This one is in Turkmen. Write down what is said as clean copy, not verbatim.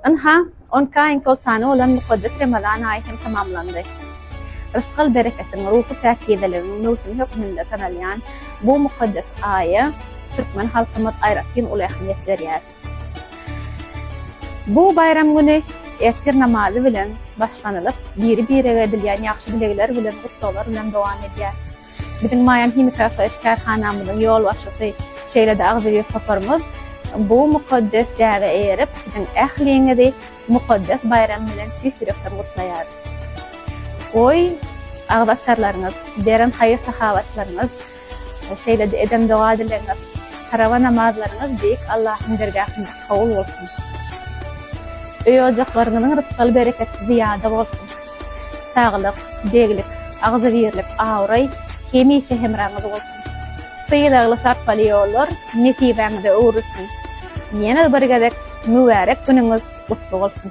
Anha, on kain koltanu olan mukaddes Ramazan ayhem tamamlandı. Rızkal bereketin ruhu takidelerin nusun hükmünde tanılayan bu mukaddes aya Türkmen halkımız ayratin ulu ehemmiyetler yer. Bu bayram günü ertir namazı bilen başlanılıp biri edilýän ýaxşy dilegler bilen gutlalar bilen dowam edýär. Bizim Mayam Himikafa eşkärhanamyzyň ýol başlygy şeýle de agzyrýy saparmyz bu mukaddes däge erip siziň ähliňizi mukaddes bayram bilen süýrekden gutlaýar. Oy agdaçarlaryňyz, beren haýy sahabatlaryňyz, şeýle de edem doga edileňiz, karawa namazlaryňyz beýik Allahyň dergahynda kabul bolsun. Öýojaqlaryňyň rızkal bereketi ziýada bolsun. Saglyk, deglik, agzy birlik, awray hemişe hemraňyz bolsun. Syýlagly sarpaly ýollar netibeňizde öwrülsün. Ýene bir gezek mübarek günüňiz gutly bolsun.